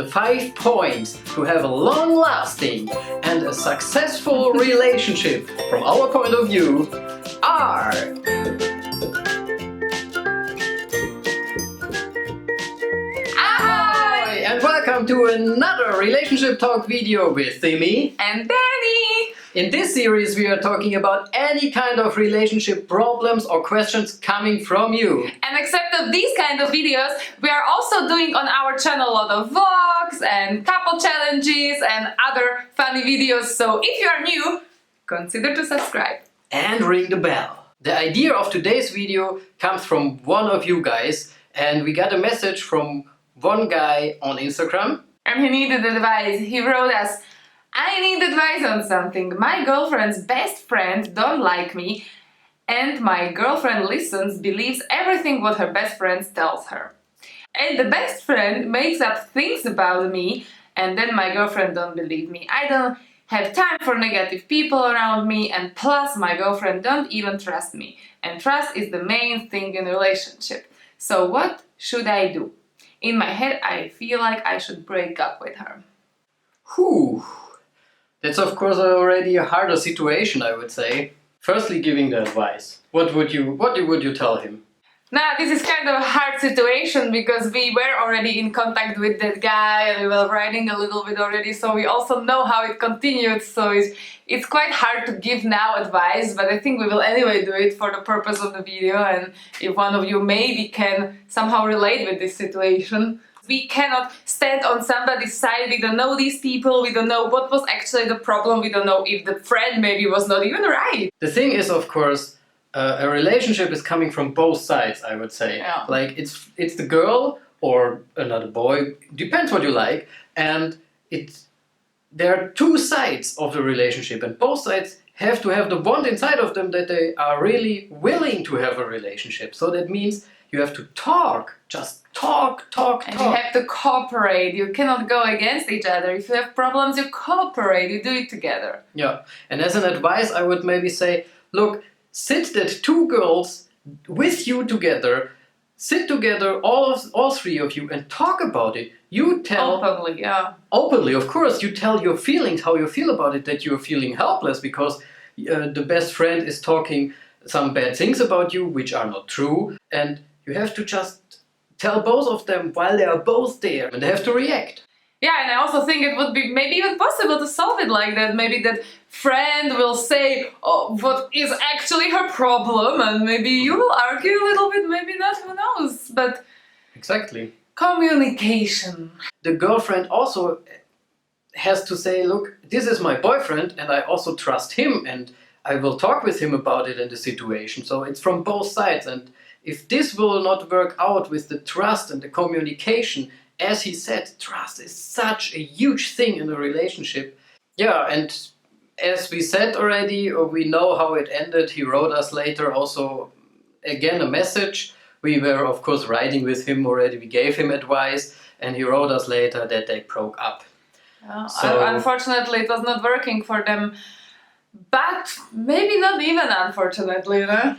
The 5 points to have a long-lasting and a successful relationship from our point of view are... Ahoj! And welcome to another relationship talk video with Simi and Danny! In this series we are talking about any kind of relationship problems or questions coming from you. And except of these kind of videos, we are also doing on our channel a lot of vlogs and couple challenges and other funny videos. So if you are new, consider to subscribe. And ring the bell. The idea of today's video comes from one of you guys, and we got a message from one guy on Instagram. And he needed advice. He wrote us, I need advice on something. My girlfriend's best friend don't like me, and my girlfriend listens, believes everything what her best friend tells her. And the best friend makes up things about me, and then my girlfriend don't believe me. I don't have time for negative people around me, and plus my girlfriend don't even trust me. And trust is the main thing in a relationship. So what should I do? In my head I feel like I should break up with her. Whew. That's of course already a harder situation, I would say. Firstly, giving the advice. What would you tell him? Now, this is kind of a hard situation because we were already in contact with that guy and we were writing a little bit already, so we also know how it continued, so it's quite hard to give now advice, but I think we will anyway do it for the purpose of the video, and if one of you maybe can somehow relate with this situation. We cannot stand on somebody's side, we don't know these people, we don't know what was actually the problem, we don't know if the friend maybe was not even right. The thing is, of course, a relationship is coming from both sides, I would say. Yeah. Like it's the girl or another boy, depends what you like, and there are two sides of the relationship, and both sides have to have the bond inside of them that they are really willing to have a relationship. So that means you have to talk, just talk. And you have to cooperate, you cannot go against each other. If you have problems, you cooperate, you do it together. Yeah, and as an advice I would maybe say, look, sit that two girls with you together, sit together, all three of you, and talk about it. You tell... Openly, yeah. Openly, of course, you tell your feelings, how you feel about it, that you're feeling helpless because the best friend is talking some bad things about you, which are not true, and you have to just tell both of them while they are both there, and they have to react. Yeah, and I also think it would be maybe even possible to solve it like that. Maybe that friend will say what is actually her problem, and maybe you will argue a little bit, maybe not, who knows. But exactly. Communication. The girlfriend also has to say, look, this is my boyfriend and I also trust him and I will talk with him about it and the situation. So it's from both sides, and if this will not work out with the trust and the communication, as he said, trust is such a huge thing in a relationship. Yeah, and as we said already, or we know how it ended, he wrote us later also again a message. We were of course writing with him already, we gave him advice, and he wrote us later that they broke up. So, unfortunately it was not working for them. But maybe not even unfortunately, no?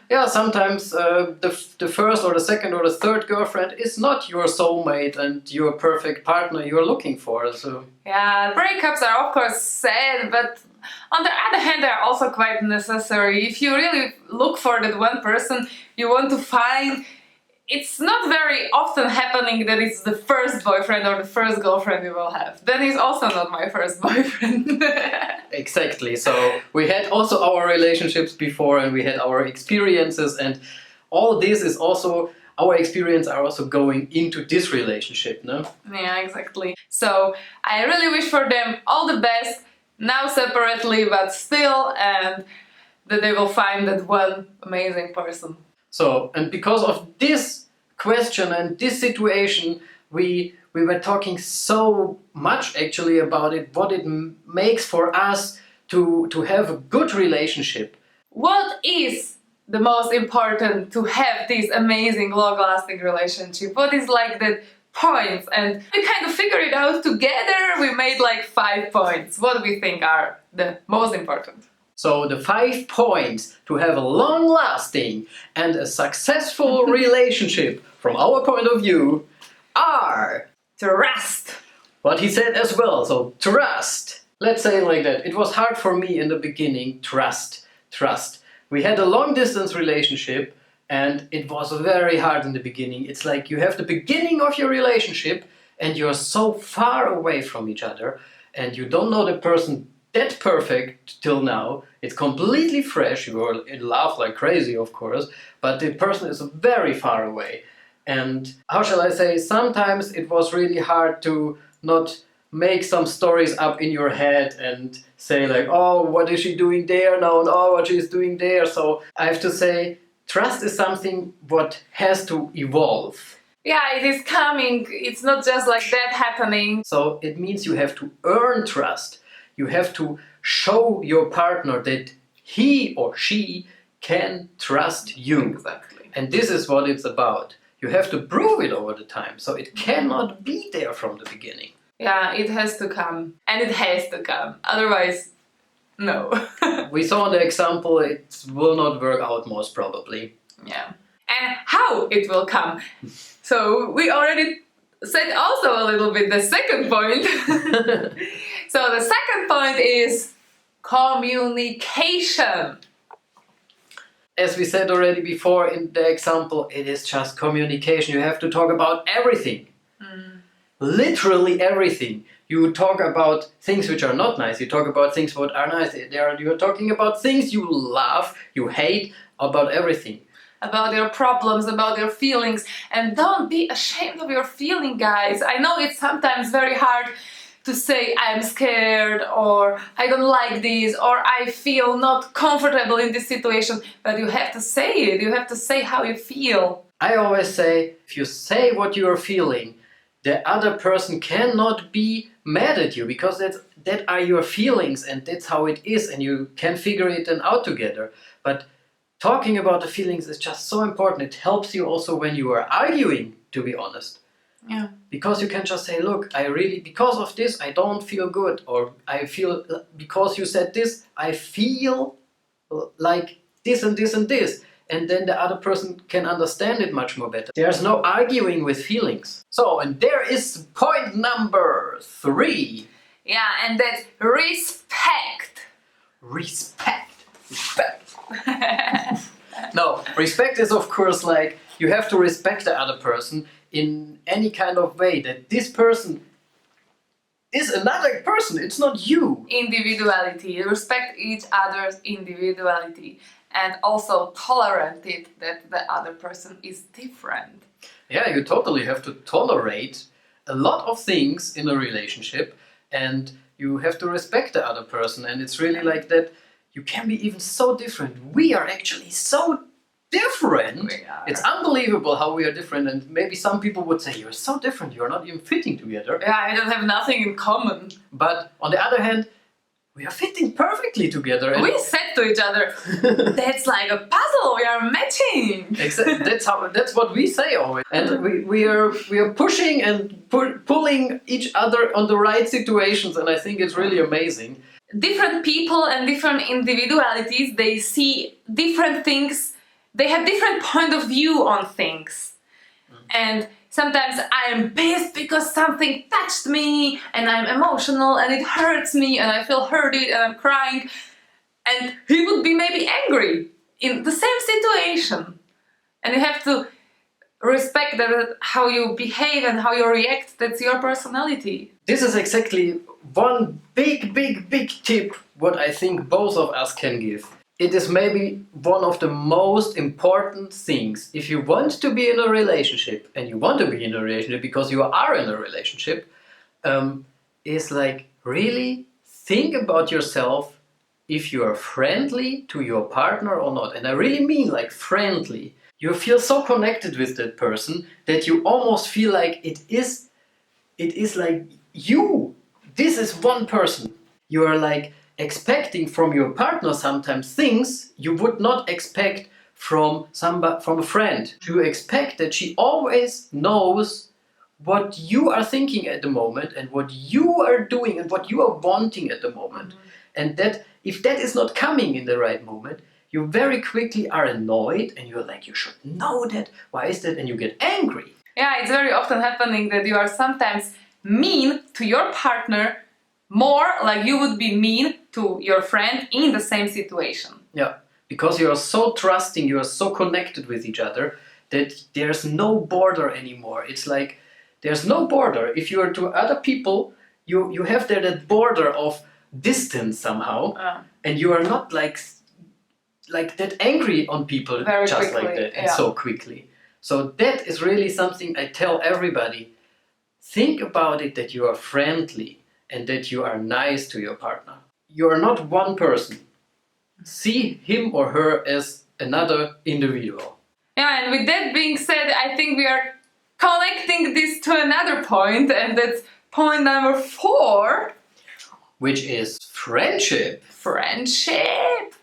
Yeah, sometimes the first or the second or the third girlfriend is not your soulmate and your perfect partner you're looking for. So yeah, breakups are of course sad, but on the other hand they are also quite necessary. If you really look for that one person you want to find, it's not very often happening that it's the first boyfriend or the first girlfriend you will have. Then he's also not my first boyfriend. Exactly, so we had also our relationships before and we had our experiences, and all this is also, our experience are also going into this relationship, no? Yeah, exactly. So I really wish for them all the best, now separately but still, and that they will find that one amazing person. So, and because of this question and this situation, we were talking so much actually about it, what it makes for us to have a good relationship. What is the most important to have this amazing long-lasting relationship? What is like the points? And we kind of figured it out together. We made like 5 points. What we think are the most important. So the 5 points to have a long-lasting and a successful relationship from our point of view are: Trust, what he said as well. So trust. Let's say it like that. It was hard for me in the beginning. Trust. We had a long distance relationship and it was very hard in the beginning. It's like you have the beginning of your relationship and you're so far away from each other and you don't know the person that perfect till now. It's completely fresh. You are in love like crazy, of course, but the person is very far away. And how shall I say, sometimes it was really hard to not make some stories up in your head and say like, oh, what is she doing there now? And oh, what she's doing there. So I have to say, trust is something what has to evolve. Yeah, it is coming. It's not just like that happening. So it means you have to earn trust. You have to show your partner that he or she can trust you. Exactly. And this is what it's about. You have to prove it over the time. So it cannot be there from the beginning. Yeah, it has to come. And it has to come. Otherwise, no. We saw in the example it will not work out most probably. Yeah. And how it will come. So we already said also a little bit the second point. So the second point is communication. As we said already before in the example, it is just communication. You have to talk about everything. Literally everything. You talk about things which are not nice. You talk about things what are nice. You're talking about things you love, you hate, about everything. About your problems, about your feelings. And don't be ashamed of your feeling, guys. I know it's sometimes very hard to say I'm scared or I don't like this or I feel not comfortable in this situation. But you have to say it. You have to say how you feel. I always say, if you say what you are feeling, the other person cannot be mad at you because that are your feelings and that's how it is and you can figure it out together. But talking about the feelings is just so important. It helps you also when you are arguing, to be honest. Yeah. Because you can just say, look, because of this, I don't feel good. Or I feel, because you said this, I feel like this and this and this. And then the other person can understand it much more better. There's no arguing with feelings. So, and there is point number 3. Yeah, and that's respect. Respect. No, respect is of course like you have to respect the other person in any kind of way, that this person is another person, it's not you. Individuality. Respect each other's individuality and also tolerate it that the other person is different. Yeah, you totally have to tolerate a lot of things in a relationship and you have to respect the other person, and it's really like that. You can be even so different. We are actually so different. We are. It's unbelievable how we are different, and maybe some people would say, you're so different, you're not even fitting together. Yeah, I don't have nothing in common. But on the other hand, we are fitting perfectly together. And We said to each other, that's like a puzzle, we are matching. That's what we say always. And we are pushing and pulling each other on the right situations, and I think it's really amazing. Different people and different individualities, they see different things, they have different point of view on things. And sometimes I am pissed because something touched me and I'm emotional and it hurts me and I feel hurted and I'm crying. And he would be maybe angry in the same situation. And you have to respect that how you behave and how you react, that's your personality. This is exactly one big tip what I think both of us can give. It is maybe one of the most important things. If you want to be in a relationship, and you want to be in a relationship because you are in a relationship, is like really think about yourself if you are friendly to your partner or not. And I really mean like friendly. You feel so connected with that person that you almost feel like it is like you. This is one person. You are like expecting from your partner sometimes things you would not expect from a friend. You expect that she always knows what you are thinking at the moment and what you are doing and what you are wanting at the moment. And that if that is not coming in the right moment, you very quickly are annoyed and you're like, you should know that. Why is that? And you get angry. Yeah, it's very often happening that you are sometimes mean to your partner more like you would be mean to your friend in the same situation. Yeah, because you are so trusting, you are so connected with each other that there's no border anymore. It's like there's no border. If you are to other people, you have there that border of distance somehow, and you are not like that angry on people Very just quickly, like that and yeah. so quickly. So that is really something I tell everybody. Think about it that you are friendly and that you are nice to your partner. You are not one person. See him or her as another individual. Yeah, and with that being said, I think we are connecting this to another point, and that's point number 4. Which is friendship. Friendship.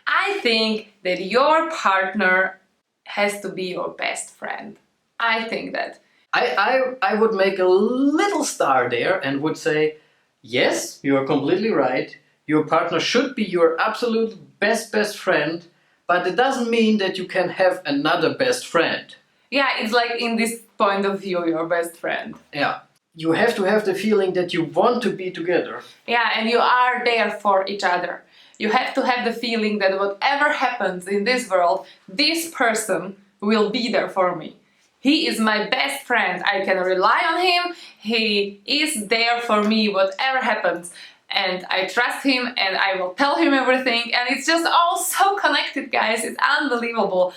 I think that your partner has to be your best friend. I think that. I would make a little star there and would say, yes, you are completely right. Your partner should be your absolute best friend, but it doesn't mean that you can have another best friend. Yeah, it's like in this point of view, your best friend. Yeah. You have to have the feeling that you want to be together. Yeah, and you are there for each other. You have to have the feeling that whatever happens in this world, this person will be there for me. He is my best friend. I can rely on him. He is there for me, whatever happens. And I trust him and I will tell him everything. And it's just all so connected, guys. It's unbelievable.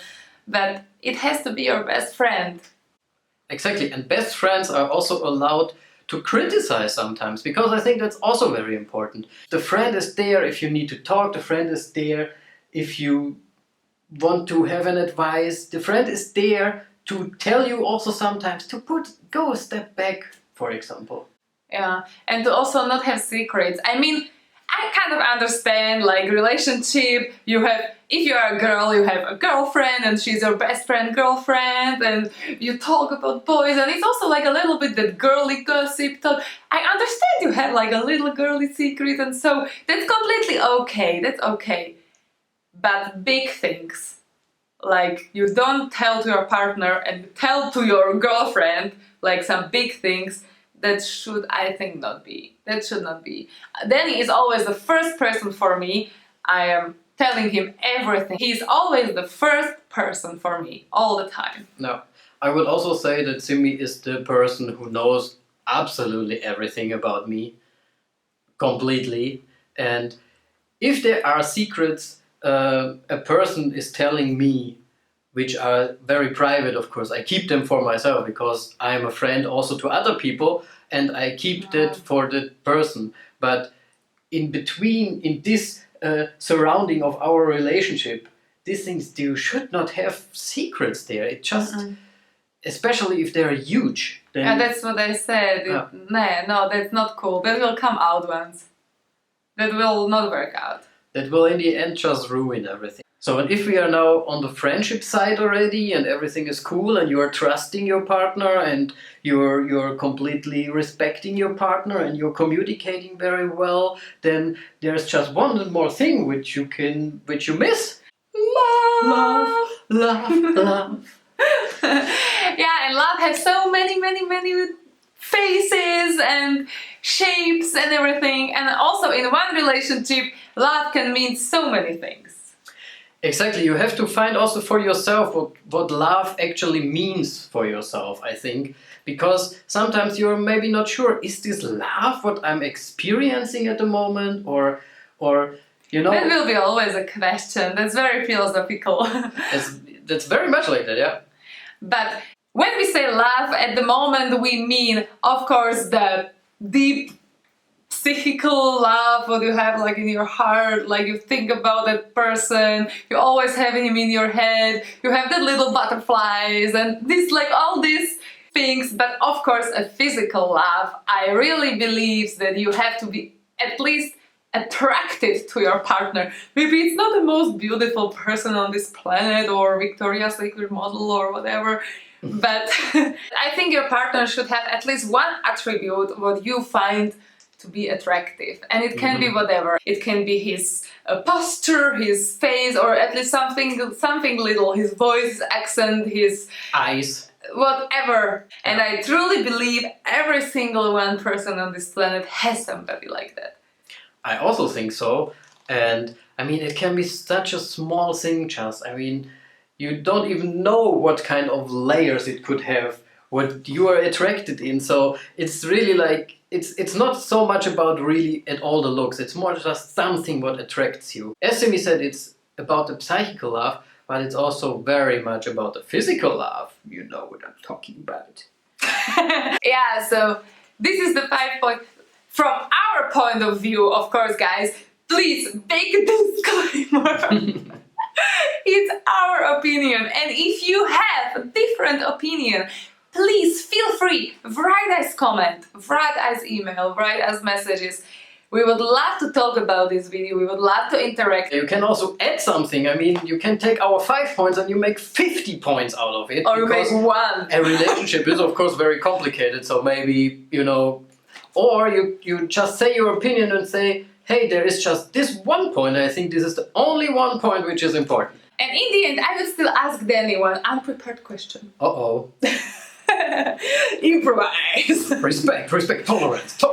But it has to be your best friend. Exactly, and best friends are also allowed to criticize sometimes, because I think that's also very important. The friend is there if you need to talk, the friend is there if you want to have an advice, the friend is there to tell you also sometimes to go a step back, for example. Yeah, and to also not have secrets. I mean, I kind of understand, like, relationship, you have, if you are a girl, you have a girlfriend and she's your best friend girlfriend and you talk about boys, and it's also like a little bit that girly gossip talk. I understand you have like a little girly secret, and so that's completely okay, that's okay. But big things, like you don't tell to your partner and you tell to your girlfriend like some big things, that should, I think, not be. That should not be. Danny is always the first person for me. I am telling him everything. He's always the first person for me, all the time. No, I would also say that Simi is the person who knows absolutely everything about me, completely. And if there are secrets a person is telling me, which are very private, of course, I keep them for myself because I'm a friend also to other people, and I keep that for the person. But in between, in this surrounding of our relationship, these things, you should not have secrets there. It just, especially if they're huge. Then, yeah, that's what I said. No, that's not cool. That will come out once. That will not work out. That will in the end just ruin everything. So, and if we are now on the friendship side already and everything is cool and you are trusting your partner and you're completely respecting your partner and you're communicating very well, then there's just one more thing which you miss. Love. Love. Yeah, and love has so many faces and shapes and everything. And also in one relationship, love can mean so many things. Exactly, you have to find also for yourself what love actually means for yourself, I think. Because sometimes you're maybe not sure, is this love what I'm experiencing at the moment? Or you know... That will be always a question. That's very philosophical. That's very much like that, yeah. But when we say love, at the moment we mean, of course, the deep psychical love, what you have like in your heart, like you think about that person, you always have him in your head, you have the little butterflies and this, like all these things. But of course a physical love, I really believe that you have to be at least attractive to your partner. Maybe it's not the most beautiful person on this planet or Victoria's Secret model or whatever, but I think your partner should have at least one attribute what you find to be attractive, and it can be whatever. It can be his posture, his face, or at least something little, his voice, his accent, his eyes. whatever. And I truly believe every single one person on this planet has somebody like that. I also think so. And I mean, it can be such a small thing, just. I mean, you don't even know what kind of layers it could have, what you are attracted in. So it's really like, it's not so much about really at all the looks. It's more just something what attracts you. As Simi said, it's about the psychical love, but it's also very much about the physical love. You know what I'm talking about. Yeah, so this is the 5 points. From our point of view, of course, guys, please take a disclaimer. It's our opinion, and if you have a different opinion, please feel free, write us comment, write us email, write us messages. We would love to talk about this video, we would love to interact. You can also add something. I mean, you can take our 5 points and you make 50 points out of it. Or you make one. A relationship is of course very complicated, so maybe, you know, or you just say your opinion and say, hey, there is just this one point, and I think this is the only one point which is important. And in the end, I will still ask Danny one unprepared question. Uh-oh. Improvise. Respect, tolerance. So,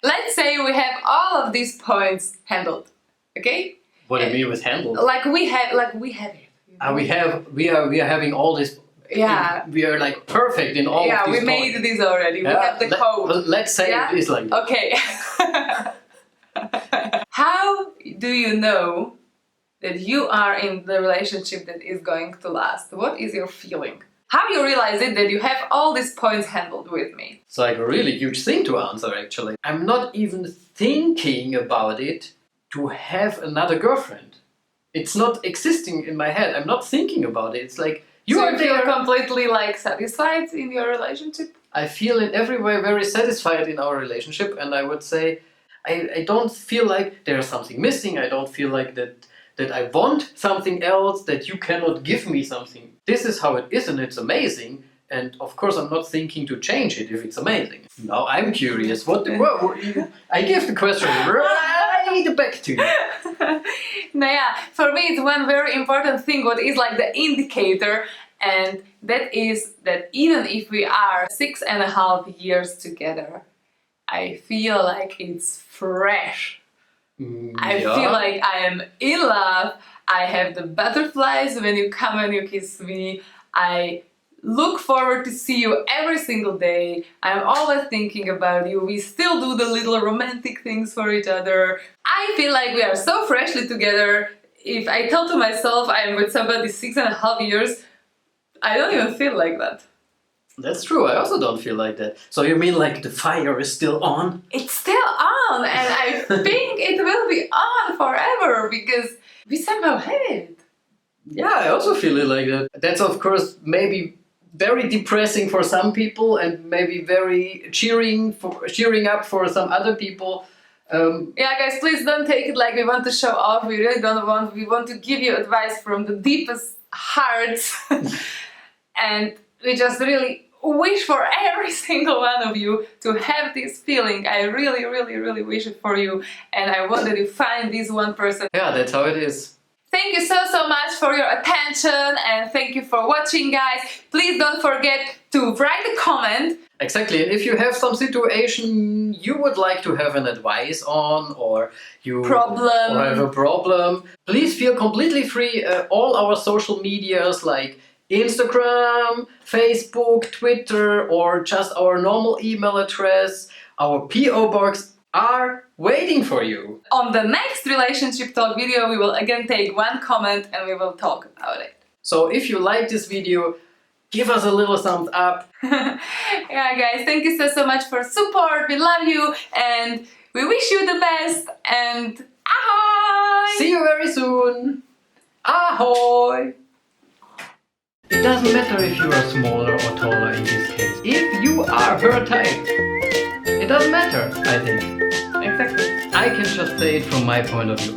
let's say we have all of these points handled, okay? what do you mean with handled? Like we have it. You know? We are having all this. Yeah. We are like perfect in all of Yeah, these we made points. this already. We have the code. Let's say Yeah? it is like that. Okay. How do you know that you are in the relationship that is going to last? What is your feeling? How you realize it that you have all these points handled with me? It's like a really huge thing to answer, actually. I'm not even thinking about it to have another girlfriend. It's not existing in my head. I'm not thinking about it. It's like, you so are you feel there. completely like satisfied in your relationship? I feel in every way very satisfied in our relationship, and I would say I don't feel like there's something missing. I don't feel like that I want something else, that you cannot give me something. This is how it is, and it's amazing. And of course, I'm not thinking to change it if it's amazing. Now I'm curious. I give the question right back to you. Now, yeah, for me, it's one very important thing. What is like the indicator, and that is that even if we are 6.5 years together, I feel like it's fresh. I feel like I am in love. I have the butterflies when you come and you kiss me. I look forward to see you every single day. I'm always thinking about you. We still do the little romantic things for each other. I feel like we are so freshly together. If I tell to myself I am with somebody 6.5 years, I don't even feel like that. That's true, I also don't feel like that. So you mean like the fire is still on? It's still on, and I think it will be on forever because we somehow have it. Yeah, I also feel it like that. That's of course maybe very depressing for some people and maybe very cheering up for some other people. Yeah, guys, please don't take it like we want to show off. We really don't want. We want to give you advice from the deepest hearts, and we just really wish for every single one of you to have this feeling. I really, really, really wish it for you, and I want that you find this one person. Yeah, that's how it is. Thank you so much for your attention, and thank you for watching, guys. Please don't forget to write a comment. Exactly, and if you have some situation you would like to have an advice on, or you have a problem, please feel completely free. All our social medias like Instagram, Facebook, Twitter, or just our normal email address, our PO box are waiting for you. On the next relationship talk video, we will again take one comment and we will talk about it. So if you like this video, give us a little thumbs up. Yeah, guys, thank you so much for support. We love you and we wish you the best. And ahoy! See you very soon. Ahoy! It doesn't matter if you are smaller or taller in this case. If you are her type, it doesn't matter, I think. Exactly. I can just say it from my point of view.